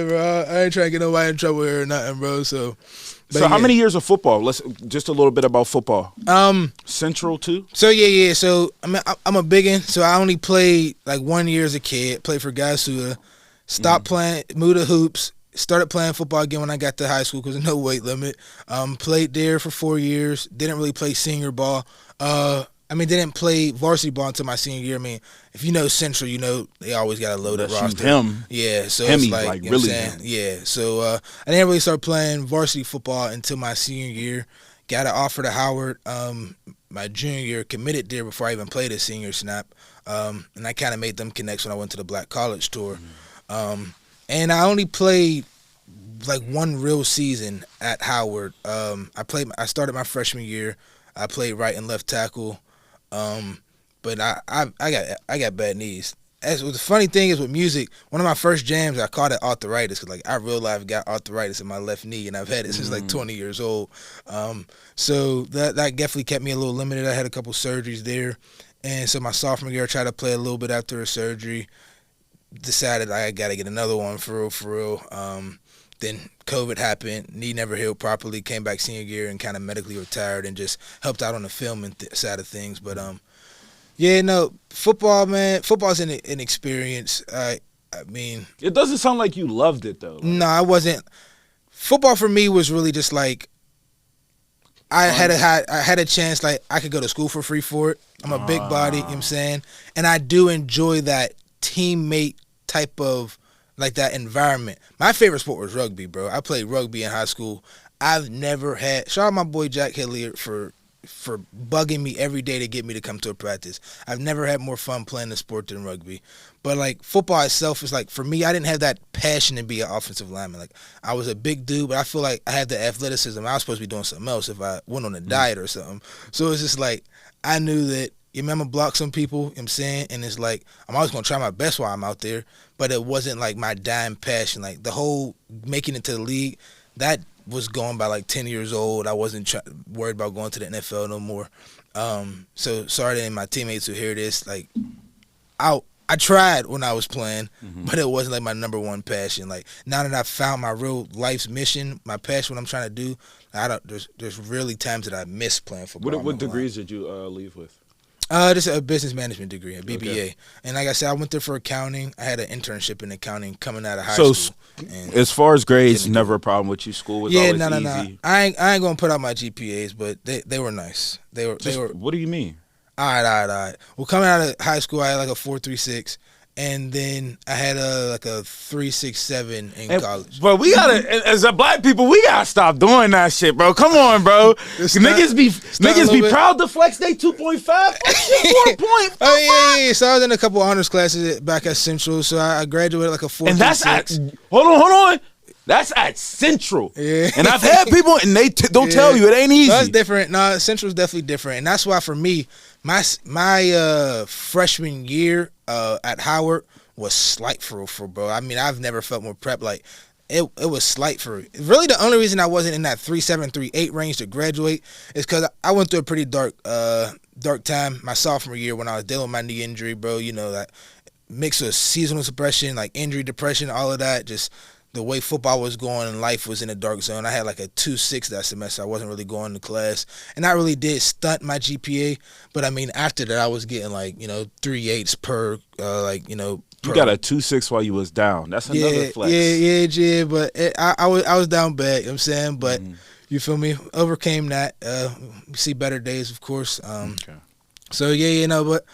bro. I ain't trying to get nobody in trouble here or nothing, bro. So how many years of football? Let's just a little bit about football. Central too. So yeah. So I'm a biggin. So I only played like 1 year as a kid. Played for Gasuda. Stopped playing, moved to hoops. Started playing football again when I got to high school because there's no weight limit. Played there for 4 years. Didn't really play senior ball. Didn't play varsity ball until my senior year. I mean, if you know Central, you know they always got a loaded roster. Yeah, so it's like you know really. Yeah, so I didn't really start playing varsity football until my senior year. Got an offer to Howard my junior year. Committed there before I even played a senior snap. And I kind of made them connects when I went to the Black College tour. And I only played like one real season at Howard. I started my freshman year. I played right and left tackle. But I got bad knees. The funny thing is with music, one of my first jams, I called it arthritis because like I real life got arthritis in my left knee, and I've had it since like 20 years old. So that definitely kept me a little limited. I had a couple surgeries there, and so my sophomore year I tried to play a little bit after a surgery. Decided I got to get another one for real. Then COVID happened, knee never healed properly, came back senior year and kind of medically retired and just helped out on the filming side of things. But football, man, football's an experience. I mean, it doesn't sound like you loved it though. No, I wasn't. Football for me was really just like I had a chance, like I could go to school for free for it. I'm a big body, you know what I'm saying? And I do enjoy that teammate type of like that environment. My favorite sport was rugby, bro. I played rugby in high school. I've never had, shout out my boy Jack Hilliard for bugging me every day to get me to come to a practice. I've never had more fun playing the sport than rugby. But like football itself is like, for me, I didn't have that passion to be an offensive lineman. Like I was a big dude, but I feel like I had the athleticism. I was supposed to be doing something else if I went on a diet or something. So it's just like, I knew that, I'm going to block some people, you know what I'm saying? And it's like, I'm always going to try my best while I'm out there, but it wasn't like my dying passion. Like the whole making it to the league, that was gone by like 10 years old. I wasn't worried about going to the NFL no more. So sorry to my teammates who hear this. Like, I tried when I was playing, but it wasn't like my number one passion. Like, now that I've found my real life's mission, my passion, what I'm trying to do, there's really times that I miss playing football. What degrees did you leave with? This is a business management degree, a BBA. Okay. And like I said, I went there for accounting. I had an internship in accounting coming out of high school. As far as grades, never a problem with you. School was always easy. No. I ain't gonna put out my GPAs, but they were nice. They were. What do you mean? All right. Well, coming out of high school, I had like a 4.36, and then I had like a 3.67 in college. Bro, we gotta, as a black people, we gotta stop doing that shit, bro. Come on, bro. Niggas be proud to flex they 2.5. 4.5. Oh yeah. So I was in a couple honors classes back at Central. So I graduated like a 4.36. And that's hold on. That's at Central. Yeah. And I've had people, and they don't tell you it ain't easy. That's different. No, Central's definitely different. And that's why for me, my freshman year at Howard was slight for bro. I mean, I've never felt more prepped. Like, it was slight for really. The only reason I wasn't in that 3.7, 3.8 range to graduate is because I went through a pretty dark time my sophomore year when I was dealing with my knee injury, bro. You know, that mix of seasonal suppression, like injury, depression, all of that, just the way football was going and life was in a dark zone. I had like a 2.6 that semester. I wasn't really going to class. And that really did stunt my GPA. But, I mean, after that, I was getting like, 3.8s per, You got a 2.6 while you was down. That's another flex. Yeah. But I was down bad, you know what I'm saying? But you feel me? Overcame that. We see better days, of course. Okay. So, but,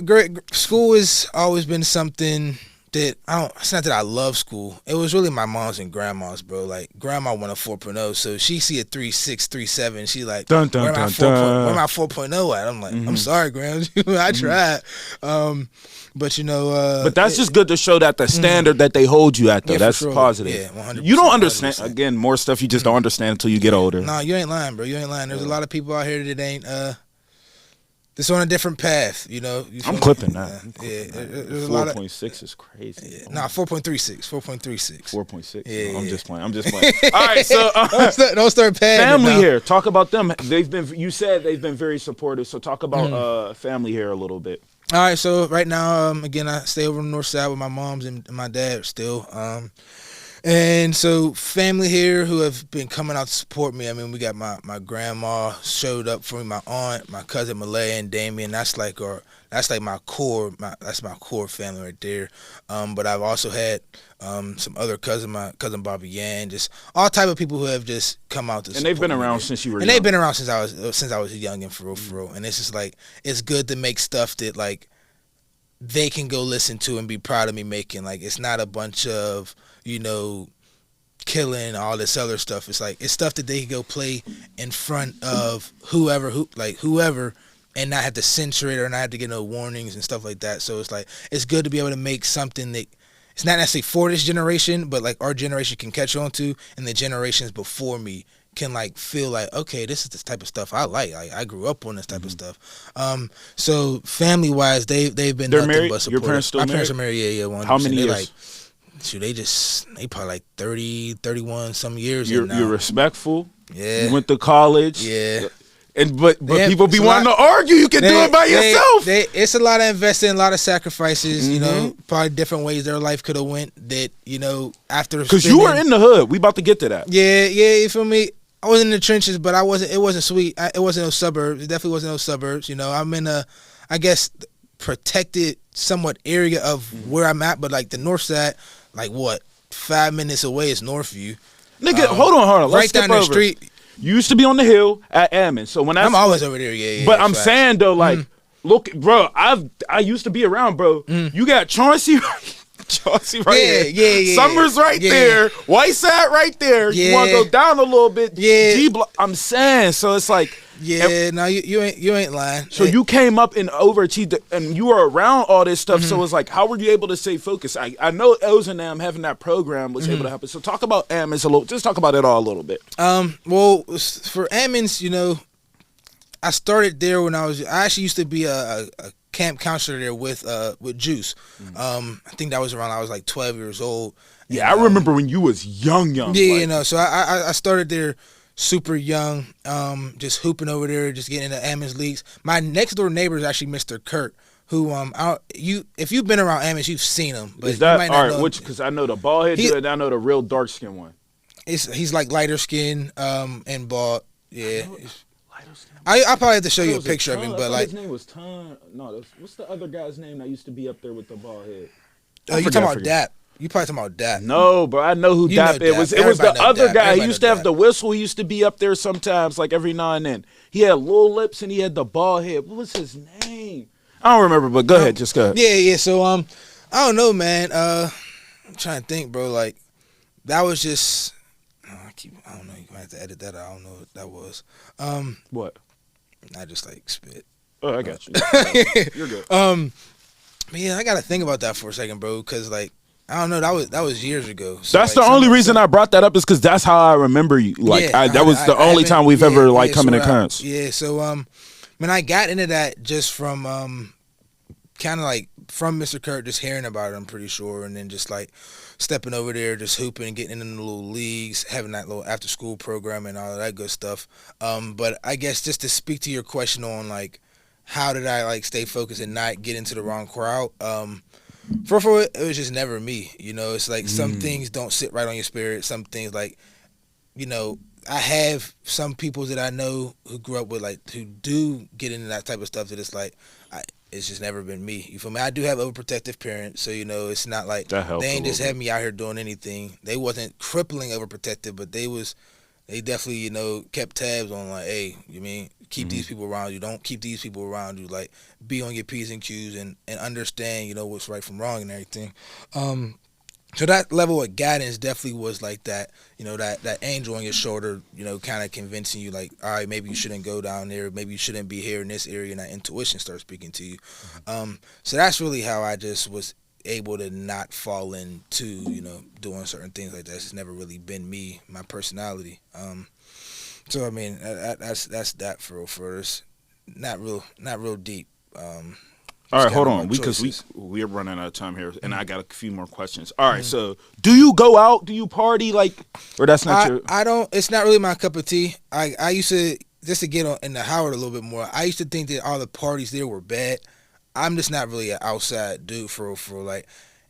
great. School has always been something that it's not that I love school. It was really my mom's and grandma's, bro. Like, grandma went a 4.0, so she see a 3.6, 3.7. She like, where my 4.0 at? I'm like, I'm sorry, Graham. I tried. But but that's just good to show that the standard that they hold you at, though. That's sure. Positive. Yeah, 100%. You don't understand. 100%. Again, more stuff you just don't understand until you get older. No, you ain't lying, bro. You ain't lying. There's a lot of people out here that ain't that's on a different path, I'm clipping that. 4.6 is crazy. Yeah. Nah, 4.36. 4.6. Yeah. I'm just playing. All right, so don't start padding. Family here. Talk about them. You said they've been very supportive. So talk about family here a little bit. All right, so right now, again, I stay over on the north side with my moms and my dad still. And so family here who have been coming out to support me. I mean, we got my grandma showed up for me, my aunt, my cousin Malaya and Damien. That's my core family right there. But I've also had some other cousins, my cousin Bobby Yan, just all type of people who have just come out to support me. And they've been around since you were young. And they've been around since I was young and for real. And it's just like, it's good to make stuff that like they can go listen to and be proud of me making. Like, it's not a bunch of killing all this other stuff. It's like, it's stuff that they can go play in front of whoever, and not have to censor it or not have to get no warnings and stuff like that. So it's like, it's good to be able to make something that it's not necessarily for this generation, but like our generation can catch on to, and the generations before me can like feel like, okay, this is the type of stuff I like. I grew up on this type of stuff. So family wise, they've been They're nothing married? but supportive. Your parents still My married? parents are married, yeah, 100%. How many years? They probably like 30, 31 some years. You're respectful. Yeah. You went to college. Yeah. But people be wanting to argue. You can do it by yourself. It's a lot of investing, a lot of sacrifices. Probably different ways their life could have went. That after because you were in the hood. We about to get to that. Yeah. You feel me? I was in the trenches, but I wasn't. It wasn't sweet. It wasn't no suburbs. It definitely wasn't no suburbs. I'm in a, I guess, protected somewhat area of where I'm at. But like the north side, like what, 5 minutes away is Northview. Nigga, hold on. Let's right down the street. You used to be on the hill at Ammon. So when I'm always over there, yeah. But I'm saying though, like, look, bro, I used to be around, bro. You got Chauncey right there. Yeah. Summers right there. Whiteside right there. Yeah. You want to go down a little bit. Yeah. G-block. I'm saying, so it's like. Yeah, no, you ain't lying. So you came up and overachieved, and you were around all this stuff. So it's like, how were you able to stay focused? I know Ozanam having that program was able to help us. So talk about Ammons a little. Just talk about it all a little bit. Well, for Ammons, I started there when I actually used to be a camp counselor there with Juice. I think that was around I was like 12 years old. Yeah, I remember when you was young. Yeah, like, so I started there super young, just hooping over there, just getting into Ammons leagues. My next door neighbor is actually Mr. Kurt, who if you've been around Ammons, you've seen him. But is that you might not all right? know, Because I know the bald head dude, and I know the real dark skin one. He's like lighter skin, and bald. Yeah. Lighter skin. I probably have to show you a picture of him, but like his name was Ton. No, what's the other guy's name that used to be up there with the bald head? you talking about Dap? You probably talking about Dap. No, bro, I know who You know Dap is. Dap. It was the Everybody know other Dap. guy. He Everybody used know to have Dap. the whistle. He used to be up there sometimes, like every now and then. He had little lips and he had the bald head. What was his name? I don't remember, but go ahead. Just go ahead. Yeah. So I don't know, man. I'm trying to think, bro. Like that was just. I don't know. You might have to edit that out. I don't know what that was. What? I just like spit. Oh, I got you. You're good. But yeah, I gotta think about that for a second, bro. Cause like I don't know. That was years ago. So, That's like, the only reason I brought that up is because that's how I remember you. Like that was the only time we've ever like come in occurrence. Yeah. So when I got into that just from kind of like from Mr. Kurt, just hearing about it, I'm pretty sure, and then just like stepping over there, just hooping and getting in the little leagues, having that little after school program and all of that good stuff. But I guess just to speak to your question on like how did I like stay focused and not get into the wrong crowd. For it was just never me. You know, it's like some things don't sit right on your spirit. Some things like, you know, I have some people that I know who grew up with like who do get into that type of stuff that it's like it's just never been me. You feel me? I do have overprotective parents, so you know it's not like they ain't just have me out here doing anything. They wasn't crippling overprotective, but they definitely, you know, kept tabs on like, hey, you mean keep these people around you. Don't keep these people around you. Like be on your P's and Q's and understand, you know, what's right from wrong and everything. So that level of guidance definitely was like that, you know, that angel on your shoulder, you know, kind of convincing you like, all right, maybe you shouldn't go down there. Maybe you shouldn't be here in this area, and that intuition starts speaking to you. So that's really how I just was able to not fall into, you know, doing certain things like that. It's never really been me, my personality. So I mean, that's that for real. It's not real deep. All right, hold on, because we're running out of time here, and I got a few more questions. All right, so do you go out? Do you party? Like, or that's not your? I don't. It's not really my cup of tea. I used to, just to get on in the Howard a little bit more. I used to think that all the parties there were bad. I'm just not really an outside dude for real. Like,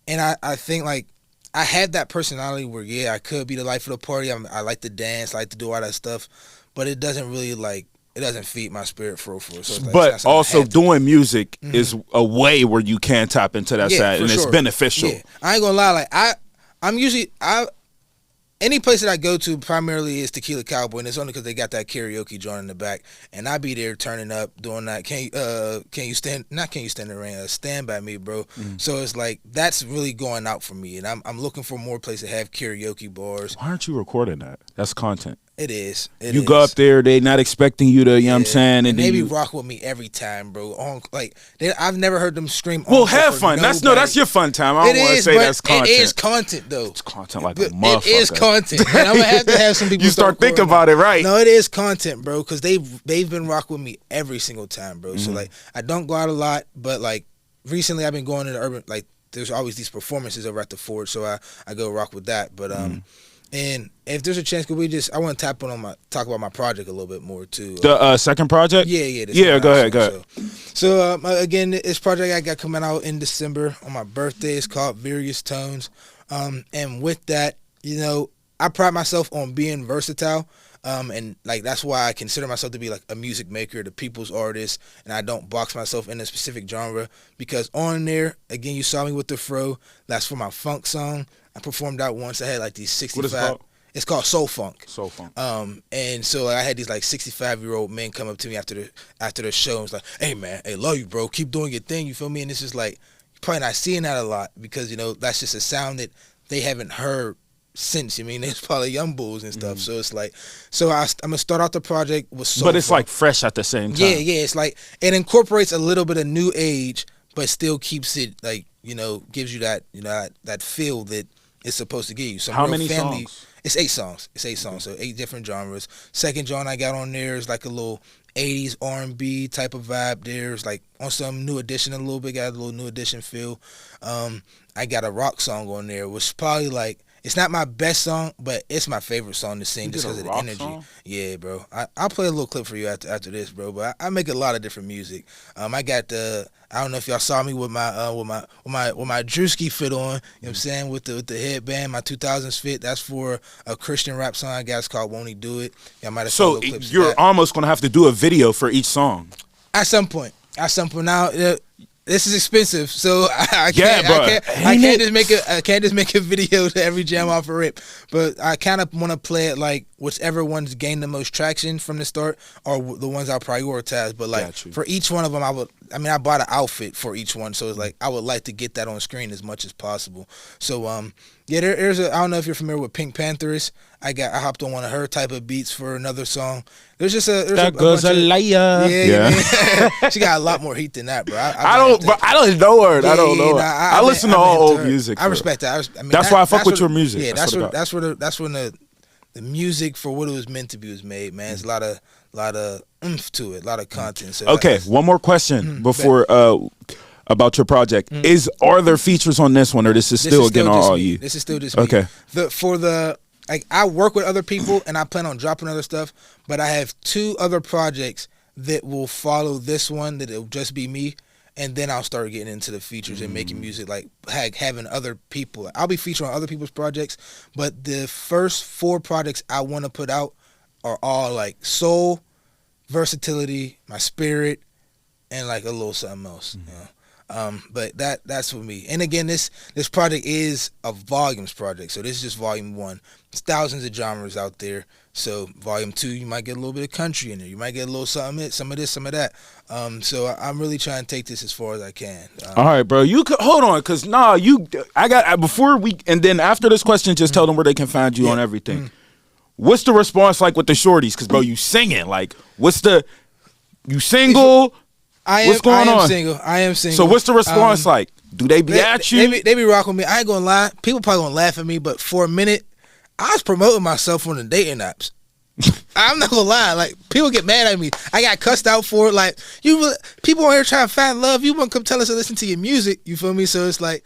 and I think like I had that personality where yeah, I could be the life of the party. I like to dance, I like to do all that stuff, but it doesn't really like. It doesn't feed my spirit for real. So it's like, but also doing music is a way where you can tap into that side, and it's beneficial. Yeah. I ain't gonna lie, like I'm usually any place that I go to primarily is Tequila Cowboy, and it's only because they got that karaoke joint in the back, and I be there turning up, doing that. Can you stand in the rain? Stand by me, bro. So it's like that's really going out for me, and I'm looking for more places that have karaoke bars. Why aren't you recording that? That's content. It is. You go up there, they not expecting you to, you know what I'm saying? And they be rock with me every time, bro. I've never heard them scream. Well, have fun. That's your fun time. I don't want to say that's content. It is content, though. It's content like a motherfucker. It is content. And I'm going to have some people you start thinking about it, right? No, it is content, bro, because they've been rock with me every single time, bro. So, like, I don't go out a lot, but, like, recently I've been going to the urban, like, there's always these performances over at the Ford, so I go rock with that. But, and if there's a chance, I want to talk about my project a little bit more too. The second project? Yeah. Go ahead. So again, this project I got coming out in December on my birthday. It's called Various Tones. And with that, you know, I pride myself on being versatile. And like that's why I consider myself to be like a music maker, the people's artist, and I don't box myself in a specific genre because on there, again, you saw me with the fro. That's for my funk song. I performed out once. I had like these 65. What is it called? It's called Soul Funk. Soul Funk. And so I had these like 65-year-old men come up to me after the show and was like, "Hey man, hey, love you, bro. Keep doing your thing." You feel me? And it's just like you're probably not seeing that a lot because you know that's just a sound that they haven't heard since. I mean, there's probably young bulls and stuff. So it's like, I'm gonna start out the project with Soul But it's Funk. like fresh at the same time. Yeah. It's like it incorporates a little bit of new age, but still keeps it like you know gives you that you know that feel that it's supposed to give you. How many songs? It's 8 songs. So 8 different genres. Second genre I got on there is like a little 80s R&B type of vibe. There's like on some New Edition a little bit, got a little New Edition feel. I got a rock song on there, which probably like, it's not my best song, but it's my favorite song to sing just because of the energy. Song? Yeah, bro. I'll play a little clip for you after this, bro. But I make a lot of different music. I got I don't know if y'all saw me with my Drewski fit on. You know what I'm saying, with the headband, my 2000s fit. That's for a Christian rap song I got. It's called "Won't He Do It." Y'all might have seen little clips. So you're almost gonna have to do a video for each song at some point. Now. This is expensive, so I can't just make a video to every jam off a rip. But I kind of want to play it like whichever ones gain the most traction from the start are the ones I'll prioritize. But like for each one of them, I bought an outfit for each one, so it's like I would like to get that on screen as much as possible. So there's I don't know if you're familiar with Pink Pantheress. I hopped on one of her type of beats for another song. There's just that goes a liar. Yeah. She got a lot more heat than that, bro. I don't know her. I don't know her. I listen to all old music. I respect that. That's why I fuck with your music. Yeah, that's when the music for what it was meant to be was made, man. It's a lot of oomph to it, a lot of content. So okay, one more question before about your project. Are there features on this one, or this is still all you? This is still just me. Okay. I work with other people and I plan on dropping other stuff, but I have 2 other projects that will follow this one that it'll just be me, and then I'll start getting into the features and making music, like having other people. I'll be featuring on other people's projects, but the first 4 projects I want to put out are all like soul, versatility, my spirit, and like a little something else. You know? But that's for me. And again, this project is a volumes project, so this is just volume 1. There's thousands of genres out there. So volume 2, you might get a little bit of country in there. You might get a little some of this, some of that. So I'm really trying to take this as far as I can. All right, bro. You could hold on, cause and then after this question, just tell them where they can find you on everything. What's the response like with the shorties? Cause bro, you singing like, you single? What's going on? I am single. So what's the response like? Do they be at you? They be rocking me. I ain't gonna lie. People probably gonna laugh at me, but for a minute, I was promoting myself on the dating apps. I'm not gonna lie. Like, people get mad at me. I got cussed out for it. Like, people on here trying to find love. You want to come tell us to listen to your music. You feel me? So it's like,